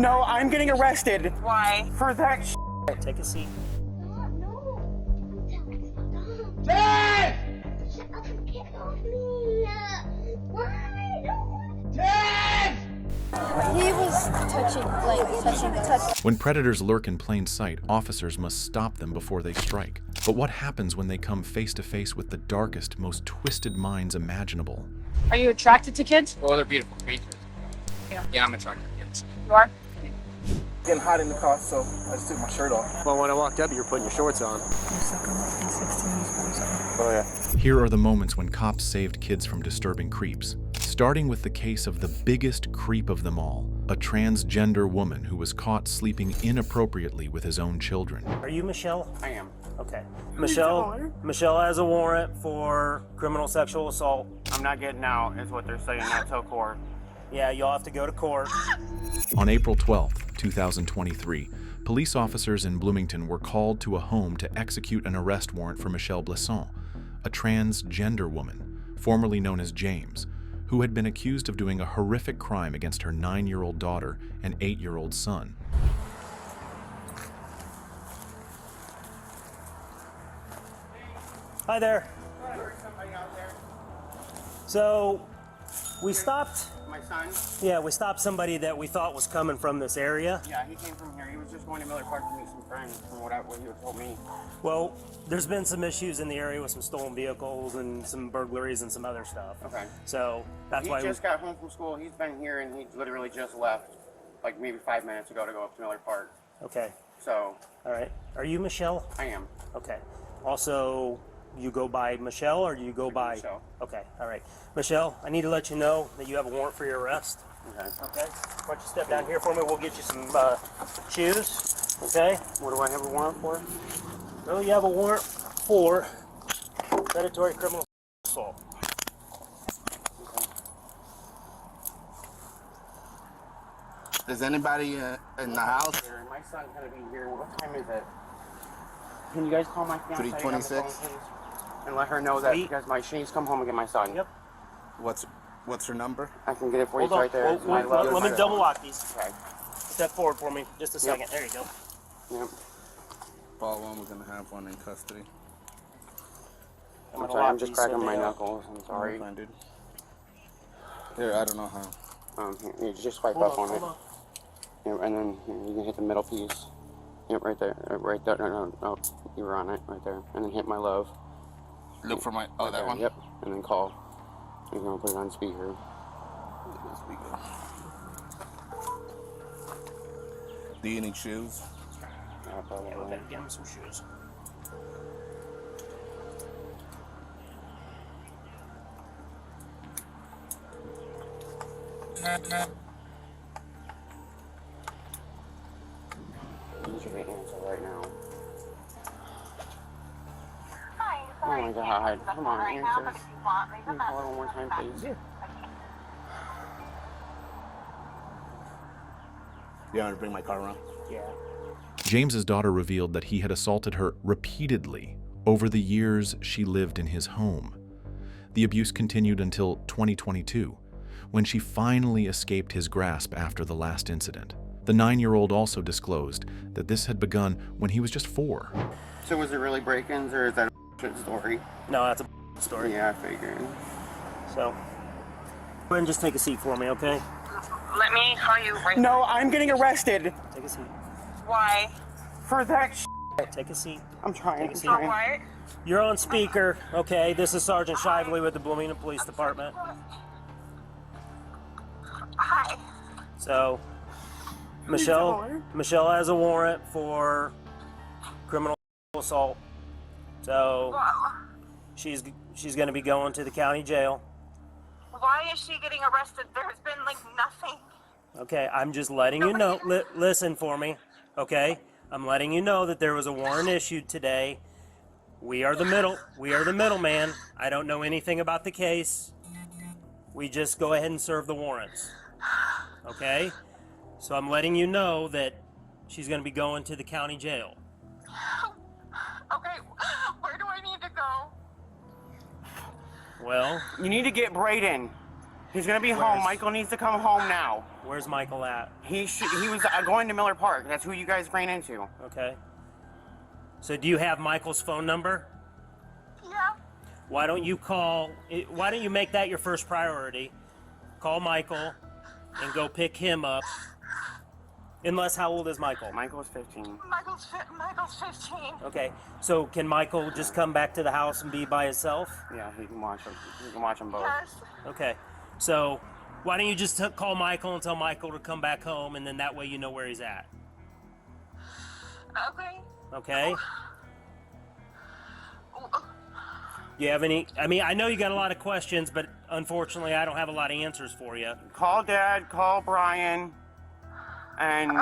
No, I'm getting arrested. Why? For that Take a seat. Dad! Shut up and get off me! Why? Dad! He was touching. When predators lurk in plain sight, officers must stop them before they strike. But what happens when they come face to face with the darkest, most twisted minds imaginable? Are you attracted to kids? Well, they're beautiful creatures. Yeah, I'm attracted to kids. You are? getting hot in the car, so I just took my shirt off. Well, when I walked up, you were putting your shorts on. Oh yeah. Here are the moments when cops saved kids from disturbing creeps. Starting with the case of the biggest creep of them all, a transgender woman who was caught sleeping inappropriately with his own children. Are you Michelle? I am. Okay. Michelle has a warrant for criminal sexual assault. I'm not getting out, is what they're saying. Not till court. Yeah, you'll have to go to court. On April 12, 2023, police officers in Bloomington were called to a home to execute an arrest warrant for Michelle Blesson, a transgender woman, formerly known as James, who had been accused of doing a horrific crime against her 9-year-old daughter and 8-year-old son. Hi there. So, we stopped. My son? Yeah, we stopped somebody that we thought was coming from this area. Yeah, he came from here. He was just going to Miller Park to meet some friends, from what he told me. Well, there's been some issues in the area with some stolen vehicles and some burglaries and some other stuff. Okay. So that's why He just got home from school. He's been here and he literally just left, like maybe 5 minutes ago, to go up to Miller Park. Okay. So. All right. Are you Michelle? I am. Okay. Also, you go by Michelle or do you go by? Michelle. Okay. All right. Michelle, I need to let you know that you have a warrant for your arrest. Okay. Okay. Why don't you step down here for me? We'll get you some shoes. Okay. What do I have a warrant for? Well, you have a warrant for predatory criminal assault. Is anybody in the house? My son's gonna be here. What time is it? Can you guys call my fiance on the phone, 3:26? please? And let her know that Sweet. because she needs to come home and get my son. Yep. What's her number? I can get it for you. Hold on. It's right there. Whoa, It's my whoa, love. let me double lock these. Okay. Step forward for me. Just a second. There you go. Yep. Fall one, we're gonna have one in custody. I'm gonna sorry. lock I'm just these so cracking my they, knuckles. I'm sorry. Fine, dude. Here, I don't know how. Here, you just swipe Hold up on, on it. hold on. Yep, and then here, you can hit the middle piece. Yep, right there. Right there. No. You were on it. Right there. And then hit my love. Look for my. Oh, Right that there. one? Yep. And then call. You're gonna put it on speaker. Do you need shoes? Yeah, probably. Yeah, okay. Get him some shoes. You should answer right now. Hi, Oh sorry, my I can't God. answer the Come phone on, right now, answer. but if you want, leave a Can you call her message one more and time, I'll please? get back. You want to bring my car around? Yeah. James's daughter revealed that he had assaulted her repeatedly over the years she lived in his home. The abuse continued until 2022, when she finally escaped his grasp after the last incident. The 9-year-old also disclosed that this had begun when he was just 4. So was it really break-ins or is that a shit story? No, that's a story. Yeah, I figured. So, go ahead and just take a seat for me, okay? Let me call you right No, I'm getting arrested Take a seat. Why? for that Take a seat. I'm trying. Take a seat. For what? You're on speaker, okay? This is Sergeant Shively with the Bloomington Police Department. Hi. So, Michelle has a warrant for criminal assault. So, Well, she's going to be going to the county jail. why is she getting arrested? There's been like nothing. Okay, I'm just letting you know. Listen for me, okay? I'm letting you know that there was a warrant issued today. We are the middleman. I don't know anything about the case. We just go ahead and serve the warrants. Okay? So I'm letting you know that she's going to be going to the county jail. Okay, where do I need to go? Well, You need to get Brayden. He's gonna be home. Michael needs to come home now. Where's Michael at? He was going to Miller Park. That's who you guys ran into. Okay. So do you have Michael's phone number? Yeah. Why don't you make that your first priority? Call Michael and go pick him up. Unless, how old is Michael? Michael's 15. Michael's 15. Okay. So can Michael just come back to the house and be by himself? Yeah, he can watch them. He can watch them both. Yes. Okay. So why don't you just call Michael and tell Michael to come back home, and then that way you know where he's at. Okay. Okay? Do you have any? I mean, I know you got a lot of questions, but unfortunately, I don't have a lot of answers for you. Call Dad. Call Brian. And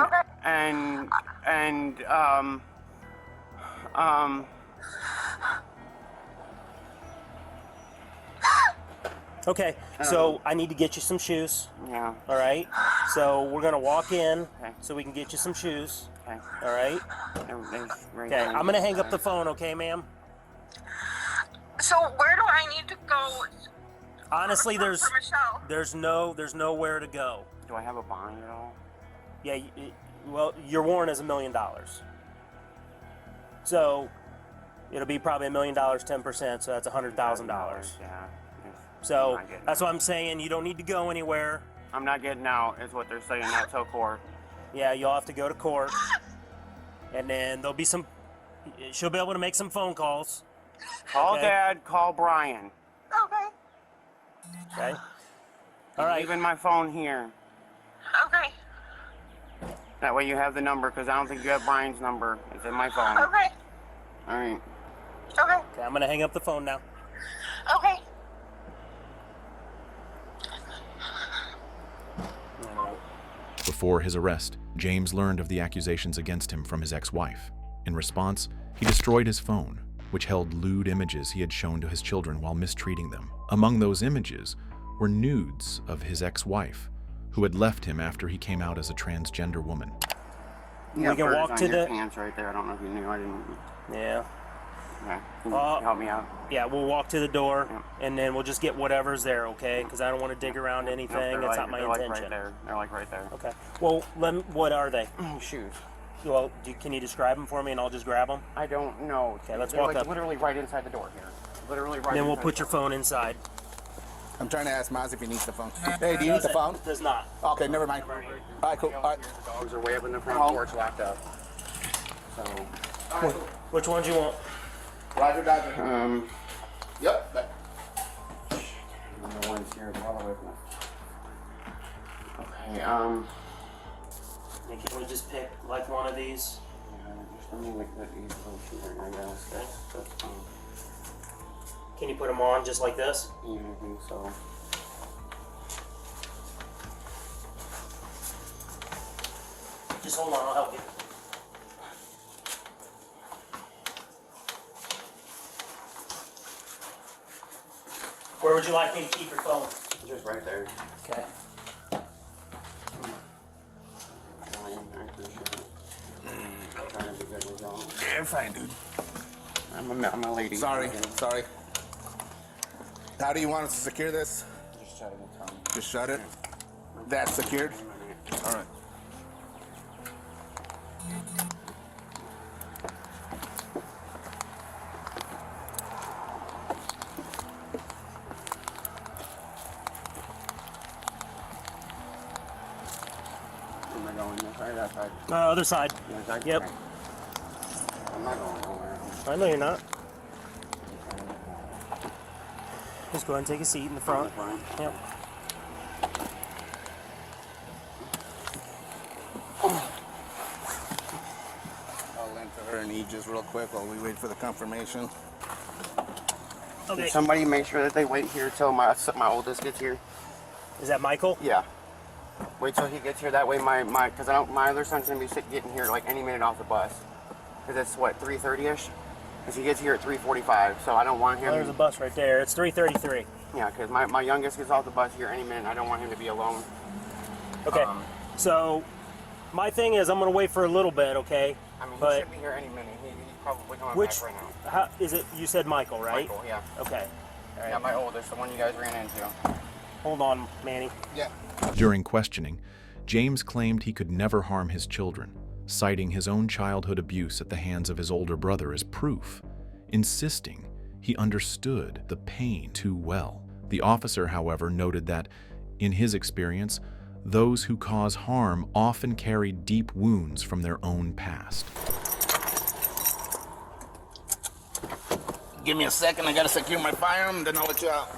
Okay. Okay, so I need to get you some shoes. Yeah. All right. So we're gonna walk in Okay. so we can get you some shoes. Okay. All right. Everything's right Okay. there. I'm gonna hang up the phone. Okay, ma'am. So where do I need to go? Honestly, for Michelle? there's nowhere to go. Do I have a bond at all? Yeah. Well, your warrant is $1 million. So it'll be probably $1 million, 10%. So that's $100,000. Yeah. So I'm not getting that's out. what I'm saying. You don't need to go anywhere. I'm not getting out, is what they're saying. Not till court. Yeah, you'll have to go to court, and then there'll be some. She'll be able to make some phone calls. Call Okay. Dad. Call Brian. Okay. Okay. All right. Leaving my phone here. Okay. That way you have the number, because I don't think you have Brian's number. It's in my phone. Okay. All right. Okay. Okay, I'm gonna hang up the phone now. Okay. Before his arrest, James learned of the accusations against him from his ex-wife. In response, he destroyed his phone, which held lewd images he had shown to his children while mistreating them. Among those images were nudes of his ex-wife, who had left him after he came out as a transgender woman. We can walk to the. pants right there. I don't know if you knew. I didn't. Yeah. Okay. Can you help me out? Yeah, we'll walk to the door, Yeah. and then we'll just get whatever's there, okay? Because I don't want to dig around Nope, anything. they're It's like, not my they're like intention. right there. They're like right there. Okay. Well, what are they? Shoes. Well, can you describe them for me, and I'll just grab them? I don't know. Okay, let's They're walk like up. literally right inside the door here. Literally right. Then we'll inside put the your door. phone inside. I'm trying to ask Maz if he needs the phone. Hey, do you need the phone? Does not. Okay, never mind. All right, cool. All right. The dogs are way up in the front porch locked up. So. Which ones you want? Roger, Dodger. Yep. The ones here all the way from Okay, Can we just pick like one of these? let me look at these little shoes right now, I guess. Okay. That's, Can you put them on just like this? yeah, I think so. Just hold on, I'll help you. Where would you like me to keep your phone? Just right there. Okay. I appreciate it. I'm trying to be good with y'all. You're fine, dude. I'm a lady. Sorry. Sorry. How do you want us to secure this? Just shut it, it's fine. Just shut it. That's secured. All right. Am I going this side or that side? Other side. This side? Yep. Okay. I'm not going nowhere. I know you're not. Just go ahead and take a seat in the front. Fine. Yep. I'll lend to her and eat just real quick while we wait for the confirmation. Okay. Somebody make sure that they wait here till my oldest gets here. Is that Michael? Yeah. Wait till he gets here. That way, my other son's gonna be getting here like any minute off the bus. Cause it's what 3:30ish. Cause he gets here at 3:45. So I don't want him. Oh, there's a bus right there. It's 3:33. Yeah, cause my youngest gets off the bus here any minute. I don't want him to be alone. Okay. So my thing is, I'm gonna wait for a little bit, okay? I mean, he But should be here any minute. He's probably coming which? back right now. How is it? You said Michael, right? Michael, yeah. Okay. Yeah, my oldest, the one you guys ran into. Hold on, Manny. Yeah. During questioning, James claimed he could never harm his children, citing his own childhood abuse at the hands of his older brother as proof, insisting he understood the pain too well. The officer, however, noted that, in his experience, those who cause harm often carry deep wounds from their own past. Give me a second, I gotta secure my firearm, then I'll let you out.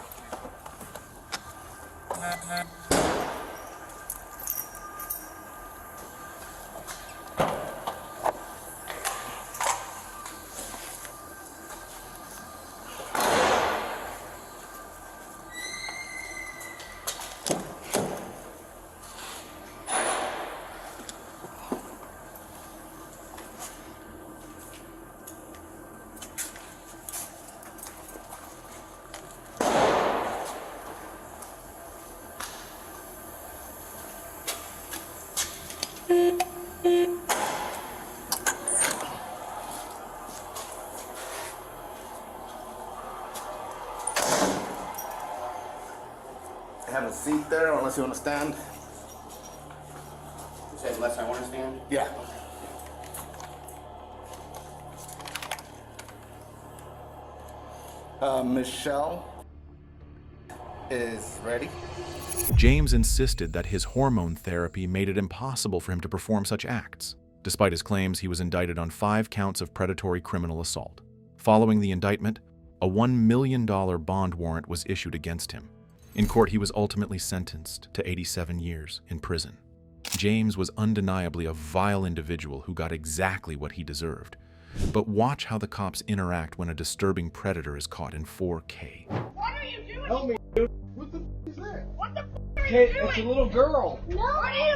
Have a seat there, unless you want to stand. You said unless I want to stand? Yeah. Michelle is ready. James insisted that his hormone therapy made it impossible for him to perform such acts. Despite his claims, he was indicted on 5 counts of predatory criminal assault. Following the indictment, a $1 million bond warrant was issued against him. In court, he was ultimately sentenced to 87 years in prison. James was undeniably a vile individual who got exactly what he deserved. But watch how the cops interact when a disturbing predator is caught in 4K. What are you doing? Help me, dude. What the is that? What the are Kid, you doing? it's a little girl. What are you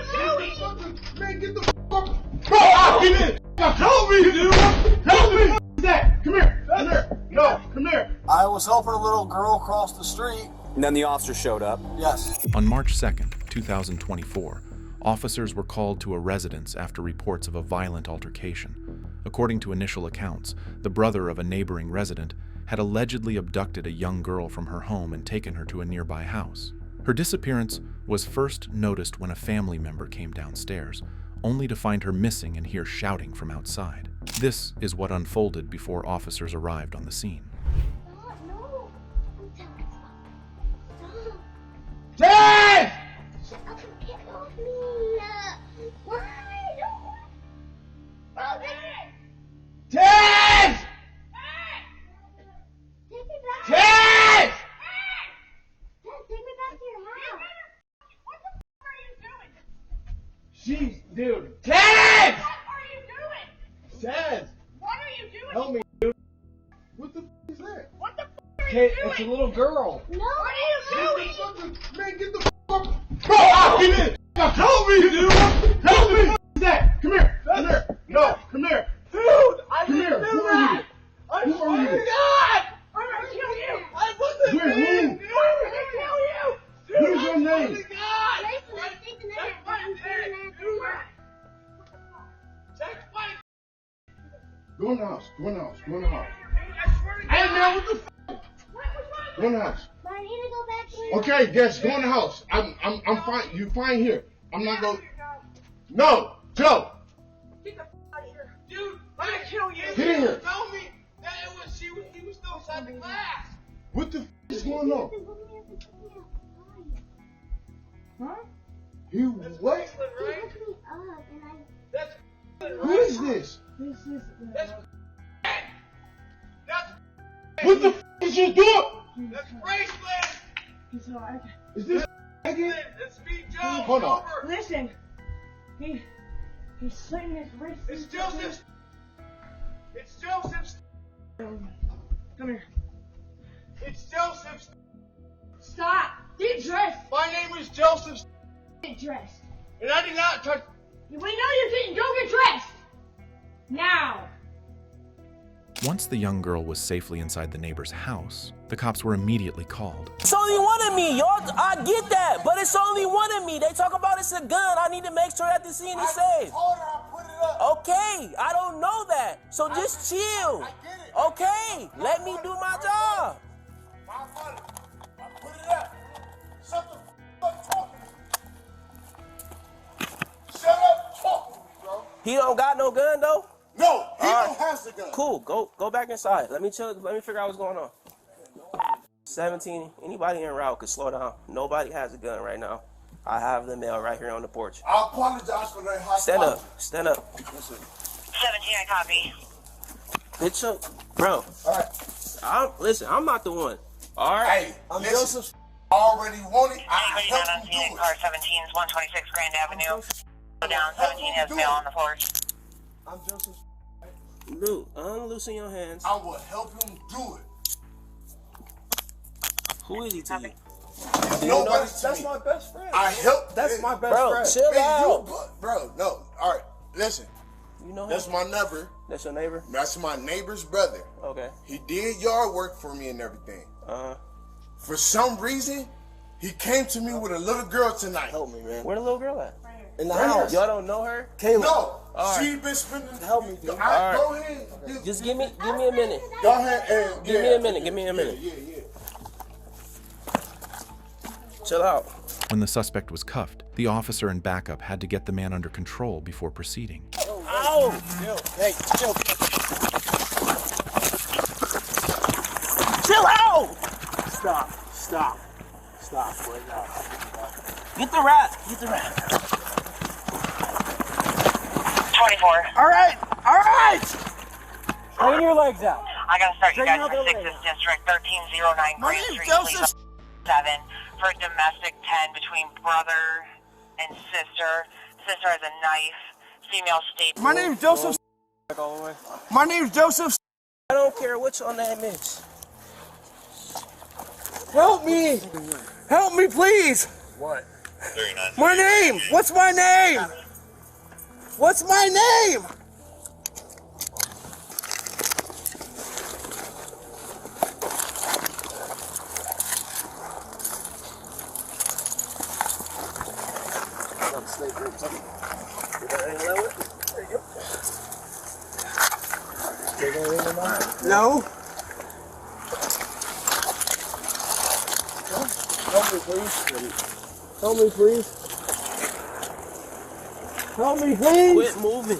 doing? Man, get the up. Bro, I'll get in. Help me, dude. Help me. What is that? Come here. Come here. No, come here. I was helping a little girl cross the street. And then the officer showed up. Yes. On March 2nd, 2024, officers were called to a residence after reports of a violent altercation. According to initial accounts, the brother of a neighboring resident had allegedly abducted a young girl from her home and taken her to a nearby house. Her disappearance was first noticed when a family member came downstairs, only to find her missing and hear shouting from outside. This is what unfolded before officers arrived on the scene. No. Stop. Dad! Shut up and get off me. Why? Stop it. Dad! Take me back. Dad! Dad, take me back to your house. What the are you doing? Jeez, dude. Dad! What are you doing? Dad! What are you doing? Help me, dude. What the is that? What the are Kid, you it's a doing? little girl. No. What are you doing? Man, get the up. Bro, I'll get in. Help me, dude. Help me. What is that? Come here. Come here. No, come here. Dude, I Come here. didn't do Who are that. you? I Who are swear you? to God! I'm gonna kill you! I wasn't Wait, mean, who? dude! I'm gonna kill you! Dude, What is I your swear name? to God! Jason, I'm thinking that Check my I'm dick! thinking Do that. that! Check my Go in the house. Go in the house. Go in the house. dude, I swear to God! Hey, man, what the f? What's wrong? Go in the house. But I need to go back to your Okay, yes, go in the house. I'm fine. You fine here. I'm not going. No, Joe. Get the out of here. Dude, I'm gonna kill you! Get in here. Tell me that he was still inside the class! What the f is going on? Huh? You what? Bracelet, He right? woke me up and I. That's Who is this? This is That's That's What the f is you doing? That's bracelet! he's hard. Is this again? It's Speed Joe! Hold on. Over. Listen, he's slitting his wrist. It's Joseph's. It's Joseph's. Come here. It's Joseph's. Stop. Get dressed. My name is Joseph's, Get dressed. and I did not touch. We know you didn't. Go get dressed. Now. Once the young girl was safely inside the neighbor's house, the cops were immediately called. It's only one of me, y'all. I get that, but it's only one of me. They talk about it's a gun. I need to make sure that the scene is safe. Okay, I don't know that. So just chill. Okay, let me do my job. I put it up. Shut the shut up talking to me, bro. He don't got no gun though? No, he don't have the gun. Cool, go back inside. Let me figure out what's going on. 17, anybody en route could slow down. Nobody has a gun right now. I have the mail right here on the porch. I apologize for that high Stand up, stand up. 17, I copy. Bitch up, bro. Alright. Listen, I'm not the one. Alright? Hey, I'm Joseph. Already wanted. I Anybody not helped on him scene do at car it. 17 is 126 Grand Avenue. Go down, 17 has mail on the floor. I'm Joseph. Luke, unloosen your hands. I will help him do it. Who is he to you? Nobody to That's me. my best friend. I help. That's my best Bro, friend. chill Man, out. bro, no. All right, listen. You know him? That's my neighbor. That's your neighbor? That's my neighbor's brother. Okay. He did yard work for me and everything. Uh-huh. For some reason, he came to me with a little girl tonight. Help me, man. Where the little girl at? In the house. Y'all don't know her? Caleb. No, All she been spending. Help me, dude. All right, go ahead. Just give me a minute. Go ahead and Give me a minute. Give me a minute. Yeah. Chill out. When the suspect was cuffed, the officer and backup had to get the man under control before proceeding. Ow! Hey, chill. Chill out! Stop. Wait, no. Get the rat. 24. All right. Straighten your legs out. I gotta start you Straighten guys out from the 6th lane. District, 1309 My Green name's Street, Joseph. please. 7 for domestic 10 between brother and sister. Sister has a knife. Female state. My name's Joseph. All the way. My name's Joseph. I don't care what your name is. Help me, please. What? 39. My name. What's my name? What's my name? No. Help me, please. Quit moving.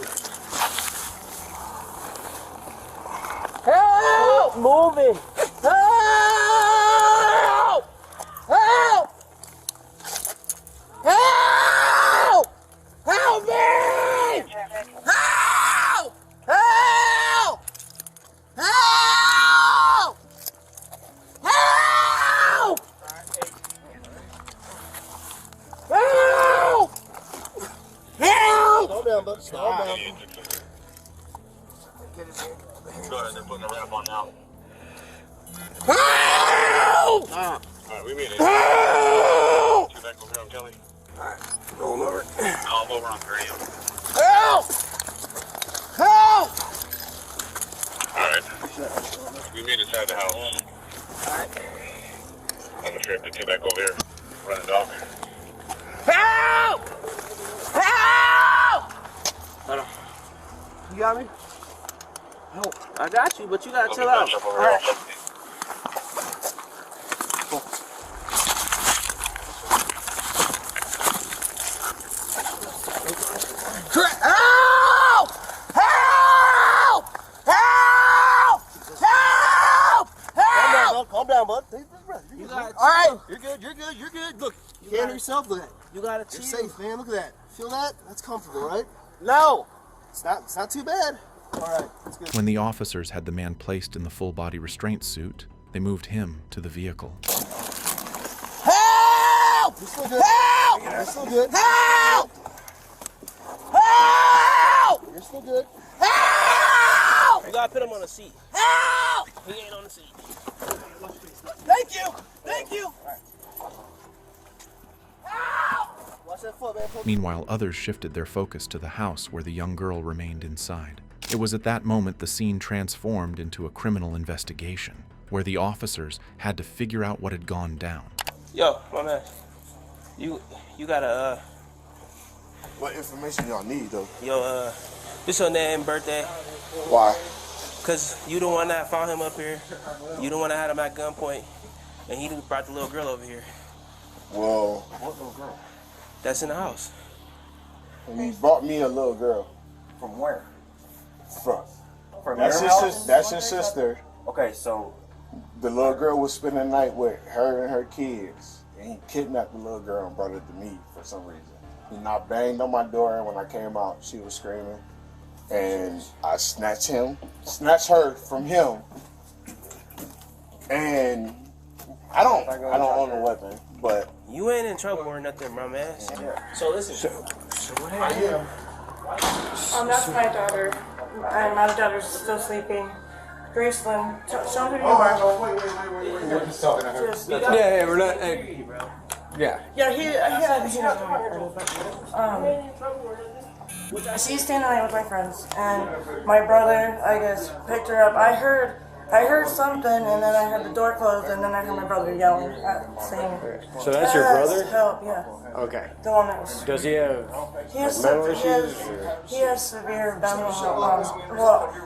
Help! Moving. Help! Help! Help! Help me! Help! Help! Help! Help! Help! Help! Calm down, bud. Calm down. Go ahead, they're putting the wrap on now. Help! Alright, we made it. Help! Two back over here on Kelly. Roll over. I'm over on 30. Help! Help! Alright. We made it inside the house. I'm the sheriff to two back over here. Run the dog. Help! Help! Hold on. You got me? Help. I got you, but you gotta We'll chill be out. back up over here on 17. Help! Help! Help! Help! Help! Calm down, bud. You gotta All right. You're good. Look, you can't hear yourself. Look at that. You gotta You're chill. safe, man. Look at that. Feel that? That's comfortable, right? No! It's not too bad. All right, that's good. When the officers had the man placed in the full-body restraint suit, they moved him to the vehicle. Help! You're still good. Help! You're still good. Help! Help! You're still good. Help! You gotta put him on a seat. Help! He ain't on the seat. Thank you! Thank you! Watch that foot, man. Meanwhile, others shifted their focus to the house where the young girl remained inside. It was at that moment the scene transformed into a criminal investigation, where the officers had to figure out what had gone down. Yo, my man. You gotta What information y'all need, though? this your name, birthday? Why? Cause you the one that found him up here. You the one that had him at gunpoint, and he brought the little girl over here. Well, what little girl? That's in the house. and he brought me a little girl. From where? From That's your house? That's his sister. Okay, so the little girl was spending the night with her and her kids, and he kidnapped the little girl and brought her to me for some reason. He knocked, banged on my door, and when I came out, she was screaming, and I snatched her from him, and I don't own a weapon, but you ain't in trouble or nothing, bro, man. So listen. So what happened? That's my daughter. And my daughter's still sleeping. Graceland, show me who you are. Wait. We're just talking to her. Yeah, we're not. Hey, yeah. Yeah, he doesn't know but she's staying the night with my friends, and my brother, I guess, picked her up. I heard something, and then I heard the door closed, and then I heard my brother yelling, saying, So that's your brother? Help, yeah. Okay. The one that was... Does he have mental issues? He has severe mental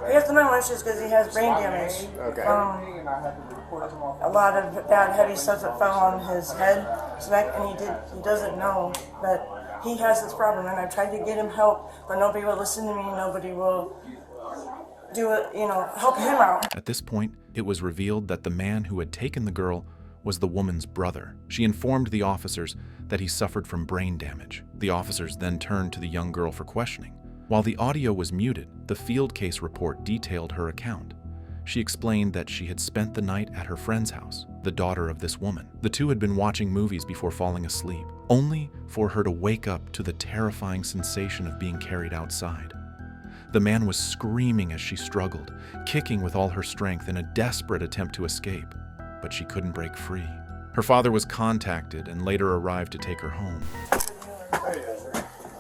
he has the mental issues because he has brain damage. Okay. A lot of bad heavy stuff that fell on his head, and he doesn't know that he has this problem, and I tried to get him help, but nobody will listen to me, nobody will do it, help him out. At this point, it was revealed that the man who had taken the girl was the woman's brother. She informed the officers that he suffered from brain damage. The officers then turned to the young girl for questioning. While the audio was muted, the field case report detailed her account. She explained that she had spent the night at her friend's house, the daughter of this woman. The two had been watching movies before falling asleep, only for her to wake up to the terrifying sensation of being carried outside. The man was screaming as she struggled, kicking with all her strength in a desperate attempt to escape, but she couldn't break free. Her father was contacted and later arrived to take her home.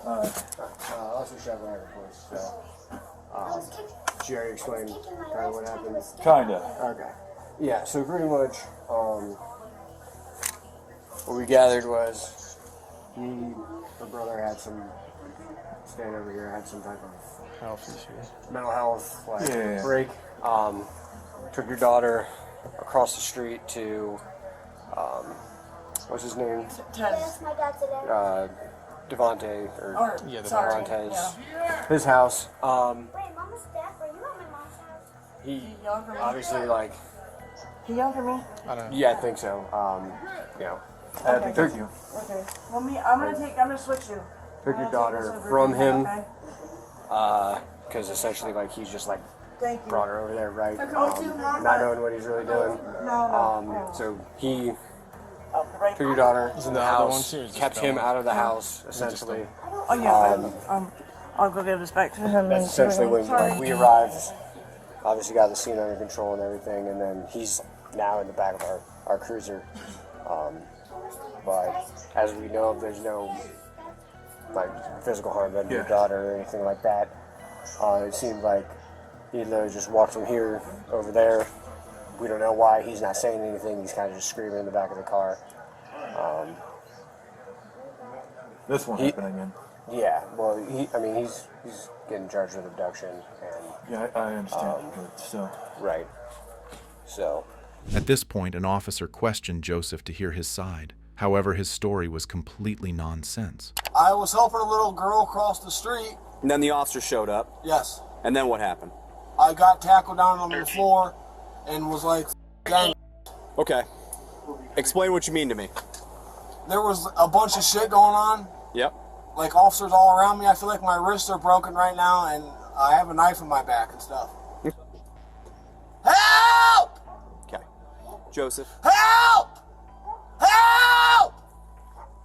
Also shoveling reports, so she already explained kind of what happened. Kinda. Okay. Yeah, so pretty much what we gathered was her brother had some, staying over here, had some type of Health issues. mental health break. Took your daughter across the street to what's his name? Ted. Devontae or sorry. Devontae's his house. Wait, Mama's dad, were you at my mom's house? He obviously like. He yelled for me? Yeah, I think so. Okay. Took you. Okay. Well, I'm gonna switch you. Took your daughter from him. Because essentially, like, he's just like Thank you. brought her over there, right? Mama. Not knowing what he's really doing. No. So he Right. took your daughter Is in the the other one house, too, or is this kept him going? out of the house, essentially. Oh yeah. I'll go give this back to him. That's essentially when like, we arrived. Obviously, got the scene under control and everything, and then he's now in the back of our cruiser. But as we know, there's no like physical harm done to your daughter or anything like that. It seemed like he literally just walked from here over there. We don't know why he's not saying anything. He's kind of just screaming in the back of the car. This one happened again. Yeah, well, he's getting charged with abduction and. Yeah, I understand, but still. Right. So. At this point, an officer questioned Joseph to hear his side. However, his story was completely nonsense. I was helping a little girl cross the street. And then the officer showed up. Yes. And then what happened? I got tackled down on the floor and was like, dang. Okay. Explain what you mean to me. There was a bunch of shit going on. Yep. Like officers all around me. I feel like my wrists are broken right now and I have a knife in my back and stuff. Help! Okay. Joseph. Help! Help!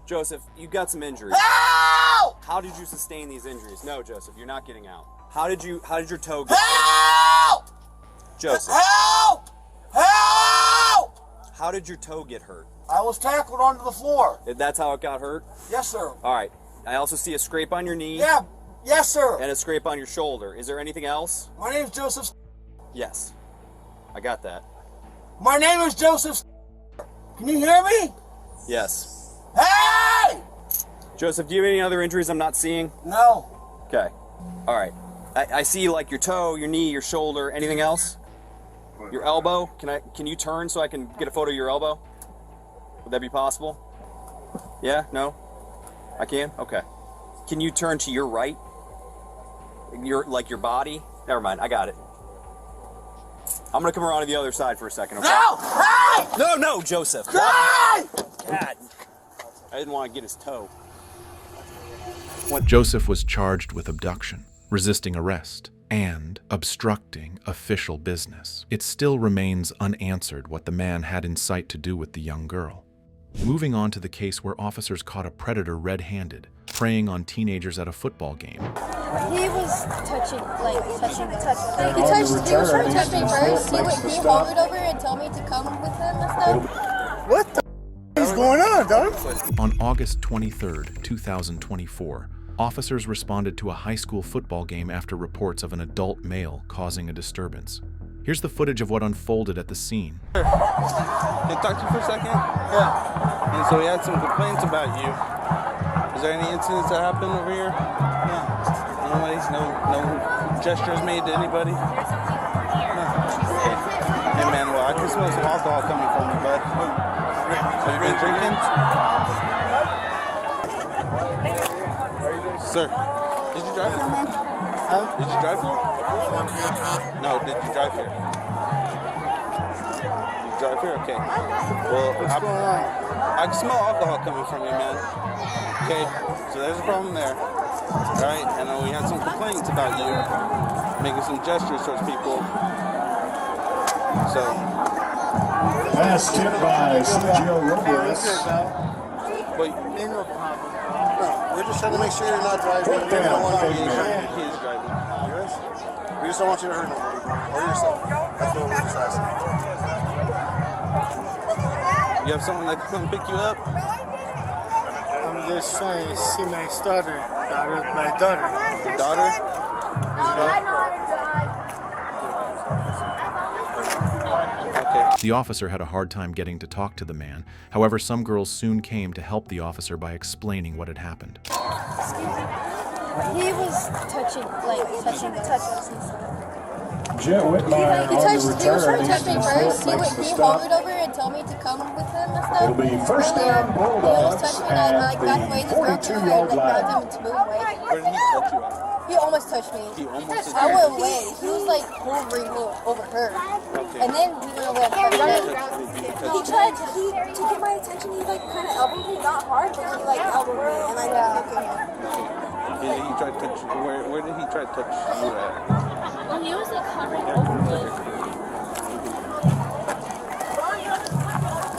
Joseph, you got some injuries. Help! How did you sustain these injuries? No, Joseph, you're not getting out. How did your toe get Help! hurt? Joseph. Help! Help! How did your toe get hurt? I was tackled onto the floor. That's how it got hurt? Yes, sir. All right. I also see a scrape on your knee. Yeah. Yes, sir. And a scrape on your shoulder. Is there anything else? My name's Joseph. Yes. I got that. My name is Joseph. Can you hear me? Yes. Hey! Joseph, do you have any other injuries I'm not seeing? No. Okay. All right. I see like your toe, your knee, your shoulder. Anything else? Your elbow? Can you turn so I can get a photo of your elbow? Would that be possible? Yeah? No? I can? Okay. Can you turn to your right? Your body? Never mind, I got it. I'm gonna come around to the other side for a second, okay? No! Hey! No, Joseph. Hey! God. I didn't want to get his toe. Joseph was charged with abduction, resisting arrest, and obstructing official business. It still remains unanswered what the man had in sight to do with the young girl. Moving on to the case where officers caught a predator red-handed, preying on teenagers at a football game. He was touching. He was trying to touch me first. He hovered over and told me to come with him and stuff. What the is going on, dog? On August 23rd, 2024, officers responded to a high school football game after reports of an adult male causing a disturbance. Here's the footage of what unfolded at the scene. Can I talk to you for a second? Yeah. And so we had some complaints about you. Is there any incidents that happened over here? No. No gestures made to anybody? No. Hey man, well I can smell some alcohol coming from you, bud. Have you been drinking? Sir, did you drive here, man? Huh? Did you drive here? No, did you drive here? You drive here? Okay. Well, what's going on? I can smell alcohol coming from you, man. Okay, so there's a problem there. Right? And we had some complaints about you making some gestures towards people. So. Last tip by Sergio Robles. Wait. We're just trying to make sure you're not driving. We don't want you to get hurt. He is driving. Yes? We just don't want you to hurt nobody. Or yourself. That's what we're just asking. You have someone that can come pick you up? I'm just trying to see my daughter. My daughter. Your daughter? The officer had a hard time getting to talk to the man. However, some girls soon came to help the officer by explaining what had happened. He was touching us and stuff. Jet Whitmire He was trying to touch me first. He hovered over and told me to come with him and stuff. It'll be first down Bulldogs at the 42-yard line. Where did he touch you at? He almost touched me. He almost I went away. He was like hovering over her. Okay. And then we went away. He tried to get my attention. He like kind of elbowed me, not hard, but he like elbowed me, and I got him. Did he try to touch you? Where did he try to touch you at? Well, he was like hovering over me.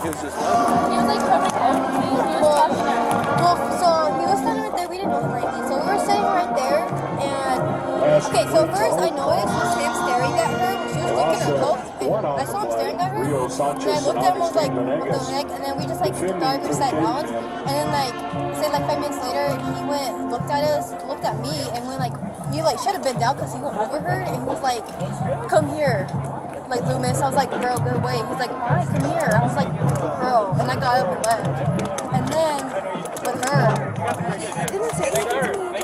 He was just loving. He was like hovering over me. Well, so he was standing right there. We didn't know him or anything. So we were sitting right there, and okay. So first I noticed was him staring at her. She was looking at her coat, and I saw him staring at her. And I looked at him, was like, what the heck? And then we just like thought we sat down, and then like say like 5 minutes later, he went, looked at us, looked at me, and went like, he like should have been down because he went over her, and he was like, come here. Like Loomis, I was like, bro, go away. He's like, alright, come here. I was like, bro, and I got up and left. And then with her, he didn't say anything to me.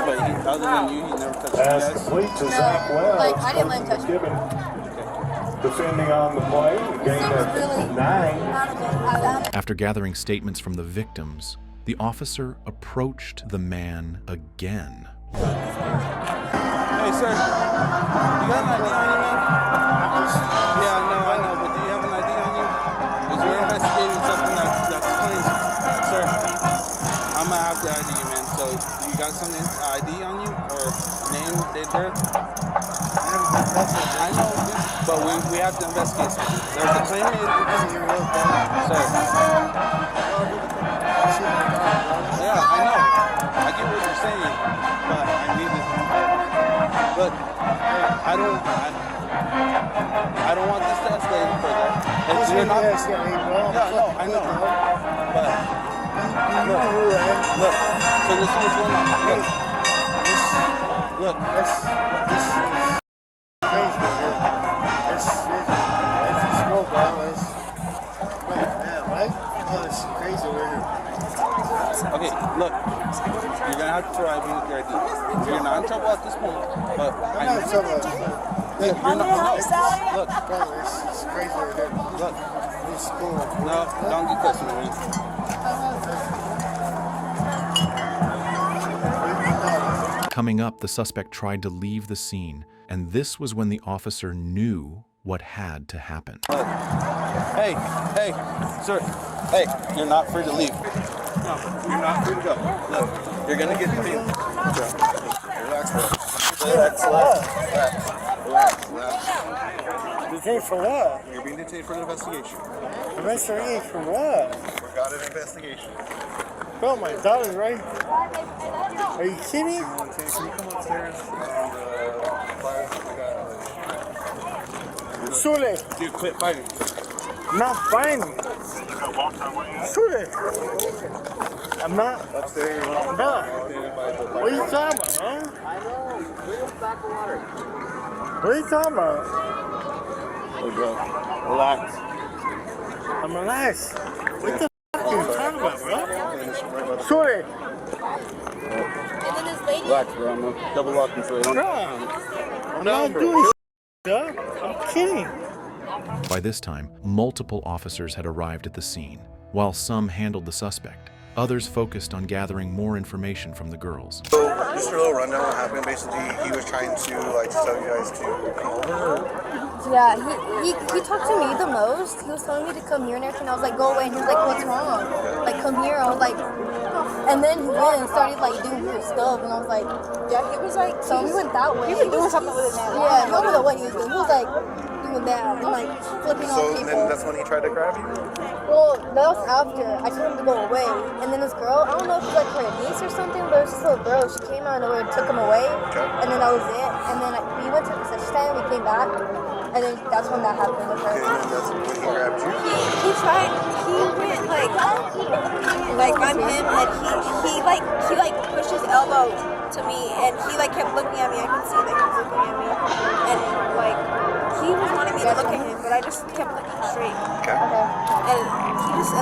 But other than you, he never touched you Pass guys? complete to Zach Wells. Like, I didn't let him touch me. Defending on the play, gain of 9. After gathering statements from the victims, the officer approached the man again. Hey, sir. You got an ID on you, man? Yeah, I know, but do you have an ID on you? Because we're investigating something that's claims. Sir, I'm going to have to ID you, man. So, you got something, ID on you? Or name, date, birth? I know, but we have to investigate something. There's a claim made. Sir. Yeah, I know. I get what you're saying, but I need to. Look, I don't want this to escalate any further. If you're not, yeah, no, I know. But look. So this is what's going on. Look. This is crazy. It's smoke, bro. Right? Oh, it's crazy over here. Okay, look. You're gonna have to provide me with your ID. You're not in trouble at this point, but I'm not in trouble. You're not. Look, bro, it's crazy over here. Look, it's cool. No, don't get close to me. Coming up, the suspect tried to leave the scene, and this was when the officer knew what had to happen. Hey, sir. Hey, you're not free to leave. No, you're not free to go. Look, you're gonna get detained. Relax, bro. Relax. Detained for what? You're being detained for an investigation. Investigation for what? We got an investigation. Bro, my daughter's right. Are you kidding me? Can you come upstairs and fire the guy? Sule. Dude, quit fighting. I'm not fighting. Sule. I'm not. Upstairs. I'm not. What are you talking about, man? What are you talking about? Hey, bro. Relax. I'm relaxed. What the fuck are you talking about, bro? Sule. Relax, bro. I'm gonna double lock you so you don't. I'm not doing shit, I'm kidding. By this time, multiple officers had arrived at the scene. While some handled the suspect, others focused on gathering more information from the girls. So, just a little rundown on what happened. Basically, he was trying to tell you guys to come over. Yeah, he talked to me the most. He was telling me to come here and everything. I was like, go away. And he was like, what's wrong? Like, come here. I was like, and then he went and started like doing weird stuff. And I was like, yeah, he was like, so we went that way. He was doing something with his hand. Yeah, I don't know what he was doing. He was like doing that and like flipping off people. So then that's when he tried to grab you? Well, that was after. I told him to go away. And then this girl, I don't know if it was like her niece or something, but it was this little girl. She came out of nowhere and took him away. And then that was it. And then we went to the concession stand, we came back. And then that's when that happened with her. Okay, and then that's when he grabbed you? He went like I'm him, and he pushed his elbow to me, and he like kept looking at me. I could see that he was looking at me, and like he was wanting me to look at him, but I just kept looking straight. Okay. And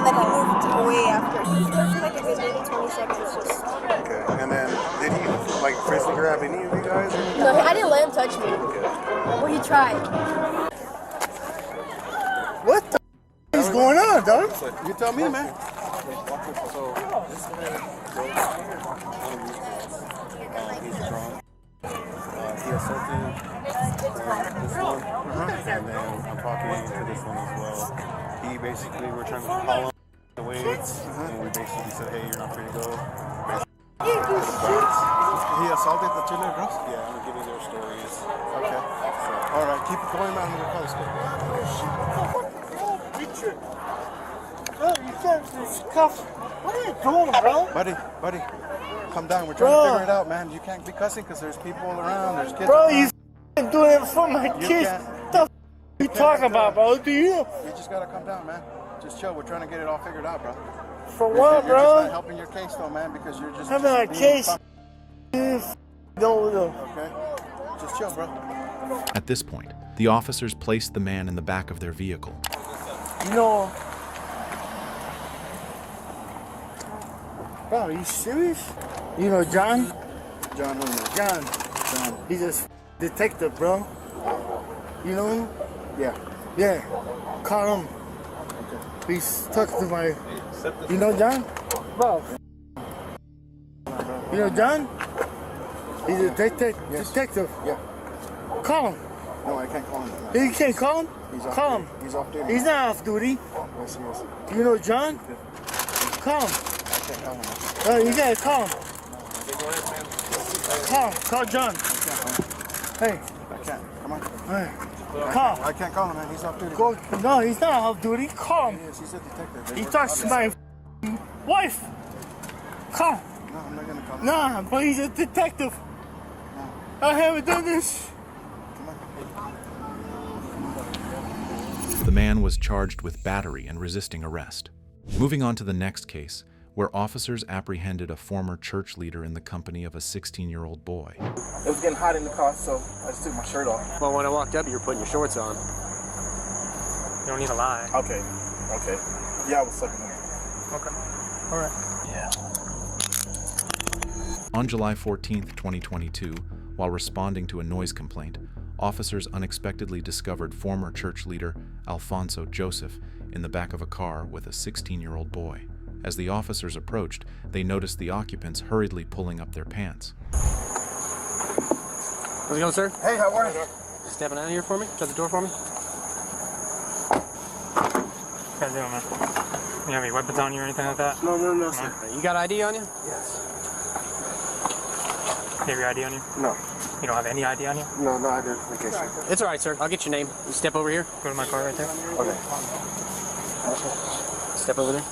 then he moved away after. He was for like a good maybe 20 seconds, just. Okay, and then did he like physically grab any of you guys? No, I didn't let him touch me. Well, he tried. What the is going on, dog? You tell me, man. He's drunk. He assaulted this one, and then I'm talking to this one as well. He basically, we're trying to call him the weights, and we basically said, hey, you're not free to go. He assaulted the two little girls? Yeah, I'm giving their stories. Okay. All right, keep going, man. We're close. Richard. Bro, you can't just cuff. What are you doing, bro? Buddy, calm down. We're trying to figure it out, man. You can't be cussing because there's people all around. There's kids Bro, around. you doing it for my kids. What the you talking about, bro? Do you? You just gotta calm down, man. Just chill. We're trying to get it all figured out, bro. For what, You're bro? just not helping your case, though, man, because you're just. Having a case. No. Okay. Just chill, bro. At this point, the officers placed the man in the back of their vehicle. No. Bro, are you serious? You know John? John who? John. He's a detective, bro. You know him? Yeah. Yeah. Call him. He's talking to my... You know John? Bro. You know John? He's a detective. Yeah. Call him. No, I can't call him. You can't call him? Call him. He's off duty. He's not off duty. Yes, he is. You know John? Call him. I can't call him. You gotta call him. Call John. Hey. I can't. Come on. Hey. Call. I can't call him, man. He's off duty. No, he's not off duty. Call him. He is. He's a detective. He talks to my wife. Call him. No, I'm not gonna call him. Nah, but he's a detective. I haven't done this. The man was charged with battery and resisting arrest. Moving on to the next case, where officers apprehended a former church leader in the company of a 16-year-old boy. It was getting hot in the car, so I just took my shirt off. Well, when I walked up, you were putting your shorts on. You don't need to lie. Okay. Yeah, I was sucking it. Okay. All right. Yeah. On July 14th, 2022, while responding to a noise complaint, officers unexpectedly discovered former church leader Alfonso Joseph in the back of a car with a 16-year-old boy. As the officers approached, they noticed the occupants hurriedly pulling up their pants. How's it going, sir? Hey, how are you? Stepping out of here for me? Shut the door for me. What you doing, man? You have any weapons on you or anything like that? No, sir. You got ID on you? Yes. You have your ID on you? No. You don't have any ID on you? No identification. It's all right, sir. I'll get your name. You step over here. Go to my car right there. Okay. Step over there.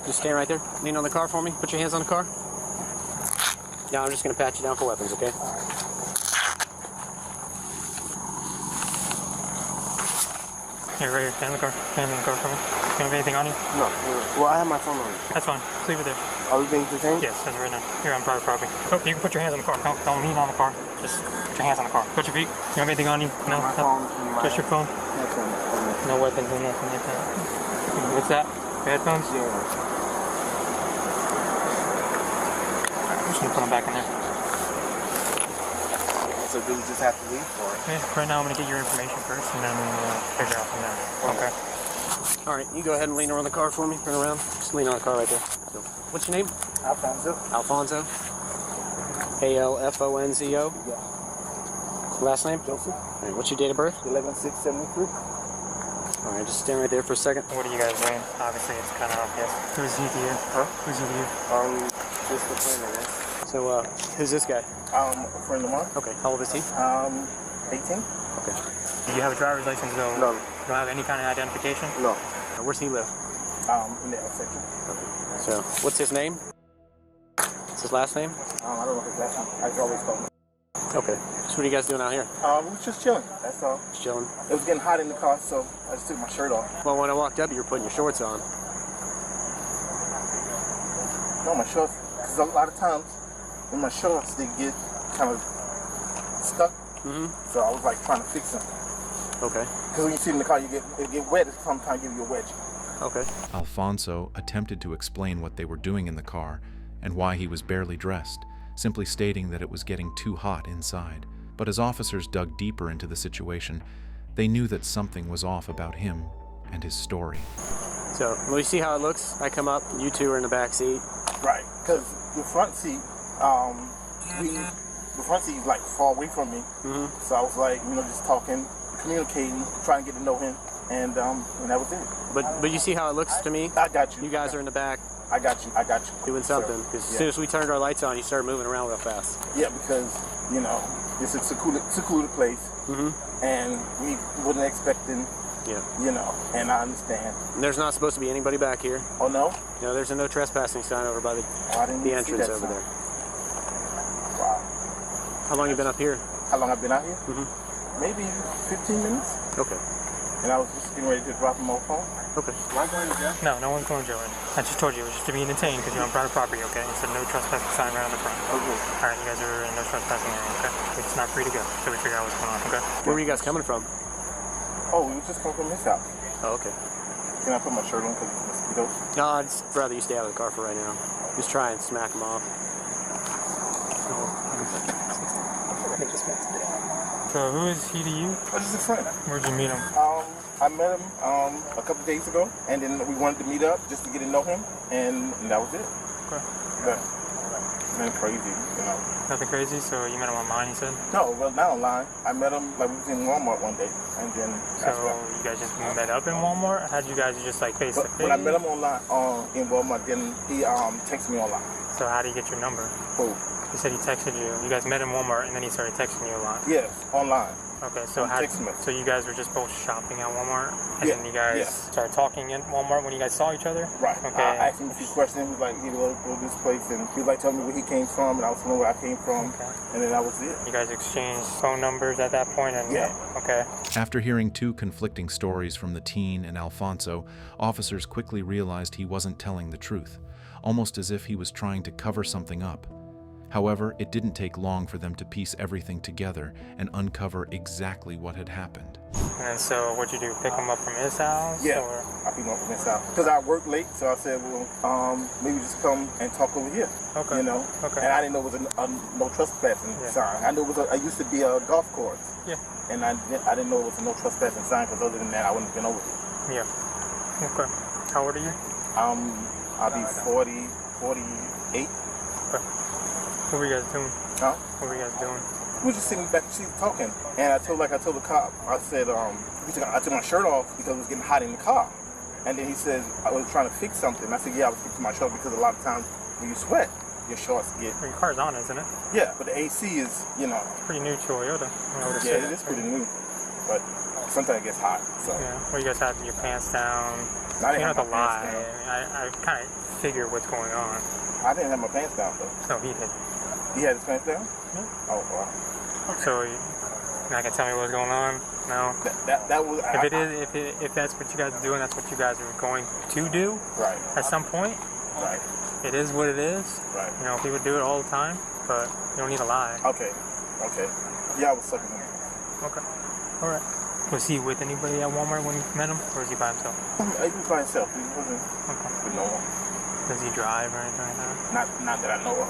Just stand right there. Lean on the car for me. Put your hands on the car. Now I'm just going to pat you down for weapons, okay? Here, right here. Stand in the car. Stand in the car for me. You have anything on you? No. Well, I have my phone on me. That's fine. Just leave it there. Are we being detained? Yes, that's right now. You're on private property. Oh, you can put your hands on the car. Don't lean on the car. Just put your hands on the car. Put your feet. You have anything on you? No. My phone. Just your phone? No weapons or nothing like that. What's that? Your headphones? Yeah. I'm just gonna put them back in there. So do we just have to leave for it? Yeah, right now I'm gonna get your information first and then we'll figure out from there. Okay. All right, you go ahead and lean around the car for me. Turn around. Just lean on the car right there. So, what's your name? Alfonso. Alfonso. A-L-F-O-N-Z-O. Yeah. Last name? Joseph. All right, what's your date of birth? 11/6/73. All right, just stand right there for a second. What are you guys doing? Obviously, it's kind of obvious. Who's he to you? Huh? Who's he to you? Just a friend, I guess. So, who's this guy? A friend of mine. Okay, how old is he? 18. Okay. Do you have a driver's license though? No. You don't have any kind of identification? No. Where's he live? In the L section. So, what's his name? What's his last name? I don't know his last name. I can always call him. Okay. So what are you guys doing out here? We was just chilling. That's all. Just chilling. It was getting hot in the car, so I just took my shirt off. Well, when I walked up, you were putting your shorts on. No, my shorts. Because a lot of times, when my shorts, they get kind of stuck. So I was like trying to fix them. Okay. Because when you sit in the car, it get wet. It's sometimes give you a wedge. Okay. Alfonso attempted to explain what they were doing in the car and why he was barely dressed, simply stating that it was getting too hot inside. But as officers dug deeper into the situation, they knew that something was off about him and his story. So, will you see how it looks? I come up, you two are in the back seat. Right, because the front seat, the front seat is like far away from me. So I was like, just talking, communicating, trying to get to know him, and that was it. But you see how it looks to me? I got you. You guys are in the back. I got you. Doing something. Because as soon as we turned our lights on, you started moving around real fast. Yeah, because, it's a secluded place, and we wasn't expecting, and I understand. And there's not supposed to be anybody back here. Oh, no? No, there's a no trespassing sign over by the entrance over there. Wow. How long you been up here? How long I've been out here? Maybe 15 minutes. Okay. And I was just getting ready to drop him off home. Okay. Am I going to jail? No, no one's going to jail. I just told you it was just to be detained because you're on private property, okay? It's a no trespassing sign right on the front. Okay. All right, you guys are in no trespassing area, okay? It's not free to go until we figure out what's going on, okay? Where were you guys coming from? Oh, we just come from his house. Oh, okay. Can I put my shirt on because it's mosquitoes? No, I'd just rather you stay out of the car for right now. Just try and smack them off. So who is he to you? Oh, just a friend. Where'd you meet him? I met him a couple days ago, and then we wanted to meet up just to get to know him, and that was it. Okay. But nothing crazy, Nothing crazy? So you met him online, you said? No, well, not online. I met him, we was in Walmart one day, and then you guys just met up in Walmart? How'd you guys just face to face? When I met him online in Walmart, then he texted me online. So how did he get your number? Who? He said he texted you. You guys met in Walmart, and then he started texting you a lot. Yes, online. Okay, so so you guys were just both shopping at Walmart, and then you guys started talking in Walmart when you guys saw each other? Right. Okay. I asked him a few questions. He was like, he loved this place, and he was like telling me where he came from, and I was telling him where I came from, and then that was it. You guys exchanged phone numbers at that point, and okay. After hearing two conflicting stories from the teen and Alfonso, officers quickly realized he wasn't telling the truth, almost as if he was trying to cover something up. However, it didn't take long for them to piece everything together and uncover exactly what had happened. And so what'd you do, pick him up from his house? Yeah, or? I picked him up from his house. Because I worked late, so I said, well, maybe just come and talk over here. Okay. Okay. And I didn't know it was a no trespassing sign. I knew it used to be a golf course. Yeah. And I didn't know it was a no trespassing sign, because other than that, I wouldn't have been over here. Yeah. Okay. How old are you? I'll be 48. Okay. What were you guys doing? Huh? What were you guys doing? We were just sitting back and she's talking. And I told the cop, I said, I took my shirt off because it was getting hot in the car. And then he says, I was trying to fix something. I said, yeah, I was fixing my shirt because a lot of times when you sweat, your shorts get... Well, your car's on, isn't it? Yeah, but the AC is, you know... It's pretty new Toyota. Yeah, it is pretty new. But sometimes it gets hot, so... Yeah, well, you guys had your pants down. You don't have to lie. I kind of figure what's going on. I didn't have my pants down, though. No, he did. He had his pants down? Yeah. Oh, wow. Okay. So, you're not going to tell me what's going on? No? That was... If that's what you guys are doing, that's what you guys are going to do? Right. At some point? Right. It is what it is. Right. You know, people do it all the time, but you don't need to lie. Okay. Yeah, I was sucking him. Okay. All right. Was he with anybody at Walmart when you met him, or was he by himself? He was by himself. He wasn't with no one. Does he drive or anything like that? Not that I know of.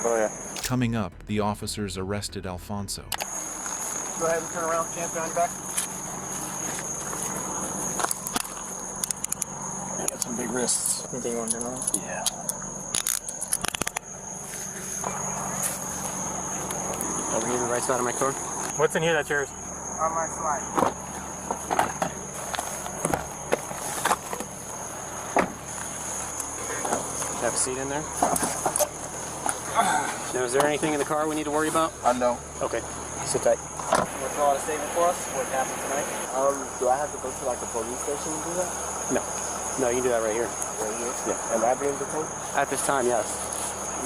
Oh, yeah. Coming up, the officers arrested Alfonso. Go ahead and turn around, hands behind back. I got some big wrists. Anything you want to know? Yeah. Over here, the right side of my car. What's in here that's yours? On my slide. Have a seat in there. Now, is there anything in the car we need to worry about? No. Okay. Sit tight. You want to fill out a statement for us? What happened tonight? Do I have to go to like the police station to do that? No. No, you can do that right here. Right here? Yeah. Am I being detained? At this time, yes.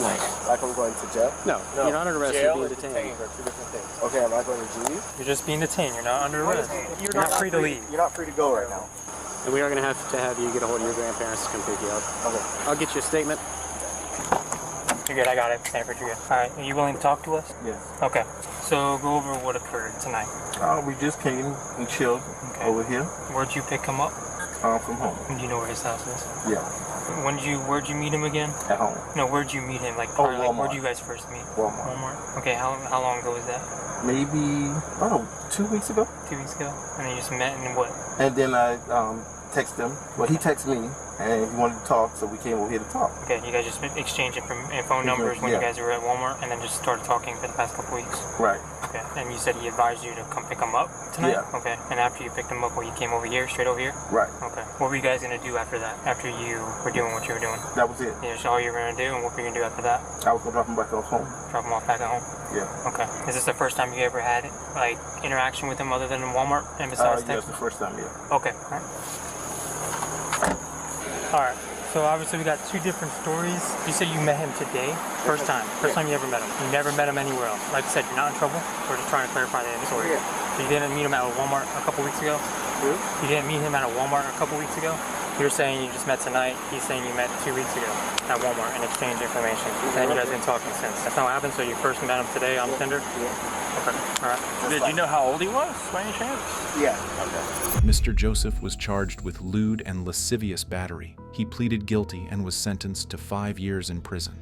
Like I'm going to jail? No, you're not under arrest. Jail You're being and detained. are two different things. Okay, am I going to juvie? You're just being detained. You're not under arrest. You're not free to leave. You're not free to go right now. And we are going to have you get a hold of your grandparents to come pick you up. Okay. I'll get you a statement. You're good. I got it. Stanford, you're good. All right. Are you willing to talk to us? Yes. Okay. So go over what occurred tonight. We just came and chilled over here. Where'd you pick him up? From home. Do you know where his house is? Yeah. Where'd you meet him again? At home. No, where'd you meet him? Like, Walmart. where'd you guys first meet? Walmart. Okay, how long ago was that? Maybe, 2 weeks ago. 2 weeks ago? And then you just met and what? And then I texted him. Well, he texted me, and he wanted to talk, so we came over here to talk. Okay, you guys just exchanged phone numbers when you guys were at Walmart, and then just started talking for the past couple weeks? Right. Okay, and you said he advised you to come pick him up tonight? Yeah. Okay, and after you picked him up, you came over here, straight over here? Right. Okay. What were you guys going to do after that, after you were doing what you were doing? That was it. Yeah, so all you were going to do, and what were you going to do after that? I was going to drop him back off home. Drop him off back at home? Yeah. Okay. Is this the first time you ever had, like, interaction with him other than in Walmart, and besides Yeah, text? it's the first time, yeah. Okay. All right. So obviously we got two different stories. You said you met him today, first time you ever met him. You never met him anywhere else. Like I said, you're not in trouble. We're just trying to clarify the story. So you didn't meet him at a Walmart a couple weeks ago? You didn't meet him at a Walmart a couple weeks ago? You're saying you just met tonight. He's saying you met 2 weeks ago at Walmart and exchanged information. And you guys have been talking since. That's not what happened. So you first met him today on Tinder? Okay. All right. Did you know how old he was, by any chance? Yeah. Okay. Mr. Joseph was charged with lewd and lascivious battery. He pleaded guilty and was sentenced to 5 years in prison.